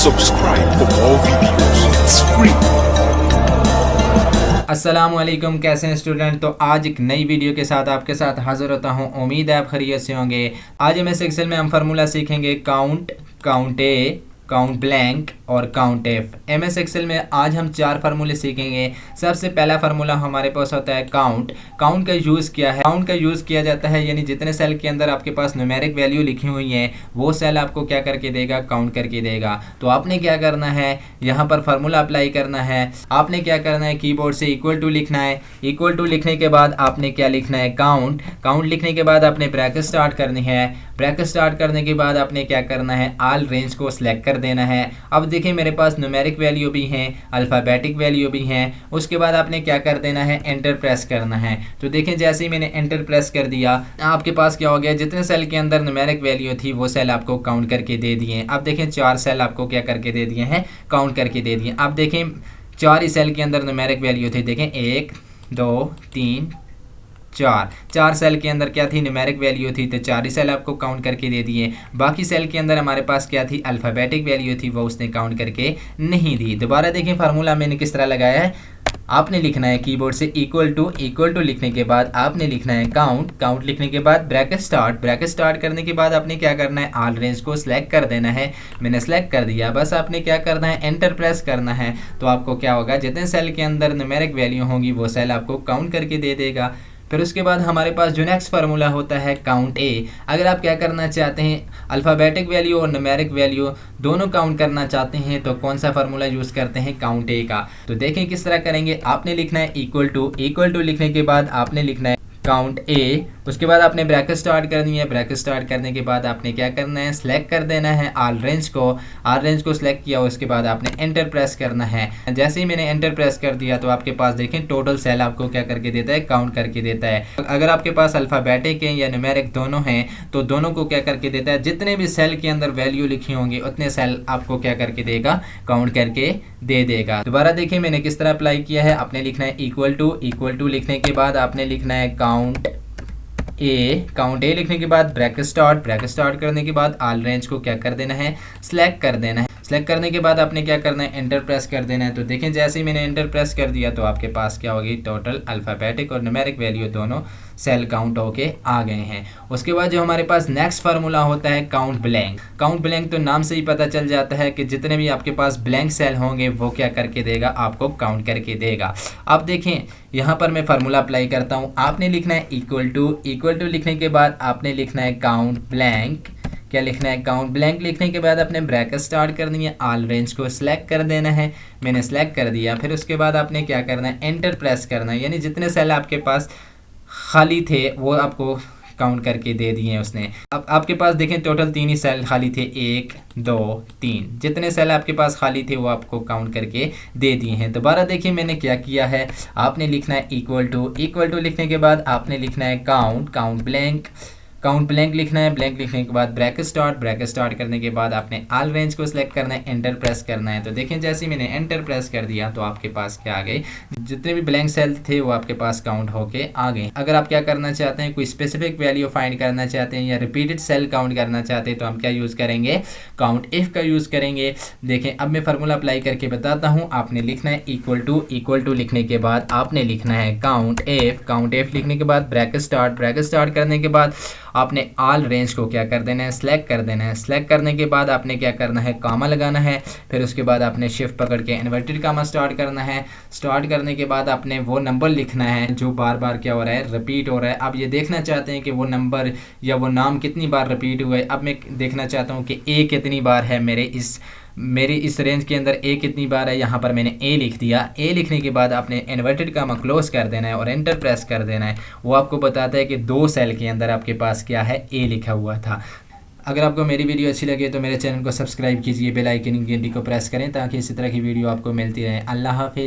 Subscribe for more videos. It's free. अस्सलामुअलैकुम, कैसे हैं स्टूडेंट। तो आज एक नई वीडियो के साथ आपके साथ हाजिर होता हूं। उम्मीद है आप खैरियत से होंगे। आज एमएस एक्सेल में हम फार्मूला सीखेंगे काउंट, काउंट ए, काउंट ब्लैंक और काउंट एफ। एमएस एक्सेल में आज हम 4 फार्मूले सीखेंगे। सबसे पहला फार्मूला हमारे पास होता है काउंट। काउंट का यूज़ क्या है? काउंट का यूज़ किया जाता है यानी जितने सेल के अंदर आपके पास न्यूमेरिक वैल्यू लिखी हुई है वो सेल आपको क्या करके देगा, काउंट करके देगा। तो आपने क्या करना है, यहाँ पर फार्मूला अप्लाई करना है। आपने क्या करना है, कीबोर्ड से इक्वल टू लिखना है। इक्वल टू लिखने के बाद आपने क्या लिखना है, काउंट। काउंट लिखने के बाद आपने ब्रैकेट स्टार्ट करनी है। ब्रैकेट स्टार्ट करने के बाद आपने क्या करना है, ऑल रेंज को सिलेक्ट कर देना है। अब देखिए मेरे पास न्यूमेरिक वैल्यू भी हैं, अल्फ़ाबेटिक वैल्यू भी हैं। उसके बाद आपने क्या कर देना है, एंटर प्रेस करना है। तो देखें जैसे ही मैंने एंटर प्रेस कर दिया आपके पास क्या हो गया, जितने सेल के अंदर न्यूमेरिक वैल्यू थी वो सेल आपको काउंट करके दे दिए। अब देखें 4 सेल आपको क्या करके दे दिए हैं, काउंट करके दे दिए। अब देखें 4 ही सेल के अंदर न्यूमेरिक वैल्यू थी। देखें 1 2 3 4 सेल के अंदर क्या थी, न्यूमेरिक वैल्यू थी। तो 4 ही सेल आपको काउंट करके दे दिए। बाकी सेल के अंदर हमारे पास क्या थी, अल्फ़ाबेटिक वैल्यू थी, वो उसने काउंट करके नहीं दी। दोबारा देखें फार्मूला मैंने किस तरह लगाया है। आपने लिखना है कीबोर्ड से इक्वल टू लिखने के बाद आपने लिखना है काउंट। काउंट लिखने के बाद ब्रैकेट स्टार्ट। ब्रैकेट स्टार्ट करने के बाद आपने क्या करना है, ऑल रेंज को सिलेक्ट कर देना है। मैंने सेलेक्ट कर दिया, बस आपने क्या करना है, एंटर प्रेस करना है। तो आपको क्या होगा, जितने सेल के अंदर न्यूमेरिक वैल्यू होंगी वो सेल आपको काउंट करके दे देगा। फिर उसके बाद हमारे पास जो नेक्स्ट फार्मूला होता है काउंट ए। अगर आप क्या करना चाहते हैं, अल्फ़ाबेटिक वैल्यू और न्यूमेरिक वैल्यू दोनों काउंट करना चाहते हैं तो कौन सा फार्मूला यूज़ करते हैं, काउंट ए का। तो देखें किस तरह करेंगे। आपने लिखना है इक्वल टू लिखने के बाद आपने लिखना है काउंट ए। उसके बाद आपने ब्रैकेट स्टार्ट करनी है। ब्रैकेट स्टार्ट करने के बाद आपने क्या करना है, सिलेक्ट कर देना है ऑल रेंज को। ऑल रेंज को सिलेक्ट किया, उसके बाद आपने एंटर प्रेस करना है। जैसे ही मैंने एंटर प्रेस कर दिया तो आपके पास देखें टोटल सेल आपको क्या करके देता है, काउंट करके देता है। अगर आपके पास अल्फ़ाबेटिक है या न्यूमेरिक दोनों हैं तो दोनों को क्या करके देता है, जितने भी सेल के अंदर वैल्यू लिखी होंगी उतने सेल आपको क्या करके देगा, काउंट करके दे देगा। दोबारा देखिए मैंने किस तरह अप्लाई किया है। आपने लिखना है इक्वल टू लिखने के बाद आपने लिखना है काउंट ए लिखने के बाद ब्रैकेट स्टार्ट करने के बाद ऑल रेंज को क्या कर देना है, सिलेक्ट कर देना है। सिलेक्ट करने के बाद आपने क्या करना है, एंटर प्रेस कर देना है। तो देखें जैसे ही मैंने एंटर प्रेस कर दिया तो आपके पास क्या होगी, टोटल अल्फ़ाबेटिक और न्यूमेरिक वैल्यू दोनों सेल काउंट होके आ गए हैं। उसके बाद जो हमारे पास नेक्स्ट फार्मूला होता है काउंट ब्लैंक। काउंट ब्लैंक तो नाम से ही पता चल जाता है कि जितने भी आपके पास ब्लैंक सेल होंगे वो क्या करके देगा, आपको काउंट करके देगा। अब देखें यहाँ पर मैं फार्मूला अप्लाई करता हूँ। आपने लिखना है इक्वल टू लिखने के बाद आपने लिखना है काउंट ब्लैंक। क्या लिखना है, काउंट ब्लैंक लिखने के बाद आपने ब्रैकेट स्टार्ट करनी है, ऑल रेंज को सिलेक्ट कर देना है। मैंने सेलेक्ट कर दिया। फिर उसके बाद आपने क्या करना है, एंटर प्रेस करना है। यानी जितने सेल आपके पास खाली थे वो आपको काउंट करके दे दिए हैं उसने। अब आपके पास देखें टोटल 3 ही सेल खाली थे, 1 2 3। जितने सेल आपके पास खाली थे वो आपको काउंट करके दे दिए हैं। दोबारा देखिए मैंने क्या किया है। आपने लिखना है इक्वल टू लिखने के बाद आपने लिखना है काउंट ब्लैंक लिखना है। ब्लैंक लिखने के बाद ब्रैकेट स्टार्ट करने के बाद आपने ऑल रेंज को सिलेक्ट करना है, एंटर प्रेस करना है। तो देखें जैसे ही मैंने एंटर प्रेस कर दिया तो आपके पास क्या आ गए, जितने भी ब्लैंक सेल थे वो आपके पास काउंट होके आ गए। अगर आप क्या करना चाहते हैं, कोई स्पेसिफिक वैल्यू फाइंड करना चाहते हैं या रिपीटेड सेल काउंट करना चाहते हैं तो हम क्या यूज़ करेंगे, काउंट इफ का यूज़ करेंगे। देखें अब मैं फार्मूला अप्लाई करके बताता हूँ। आपने लिखना है इक्वल टू लिखने के बाद आपने लिखना है काउंट एफ लिखने के बाद ब्रैकेट स्टार्ट करने के बाद आपने ऑल रेंज को क्या कर देना है, सिलेक्ट कर देना है। सिलेक्ट करने के बाद आपने क्या करना है, कामा लगाना है। फिर उसके बाद आपने शिफ्ट पकड़ के इन्वर्टेड कामा स्टार्ट करना है। स्टार्ट करने के बाद आपने वो नंबर लिखना है जो बार बार क्या हो रहा है, रिपीट हो रहा है। आप ये देखना चाहते हैं कि वो नंबर या वो नाम कितनी बार रिपीट हुआ है। अब मैं देखना चाहता हूँ कि ए कितनी बार है मेरी इस रेंज के अंदर ए कितनी बार है। यहाँ पर मैंने ए लिख दिया। ए लिखने के बाद आपने इन्वर्टेड कामा क्लोज कर देना है और एंटर प्रेस कर देना है। वो आपको बताता है कि 2 सेल के अंदर आपके पास क्या है, ए लिखा हुआ था। अगर आपको मेरी वीडियो अच्छी लगे तो मेरे चैनल को सब्सक्राइब कीजिए, बेल आइकन घंटी को प्रेस करें ताकि इसी तरह की वीडियो आपको मिलती रहे। अल्लाह हाफिज़।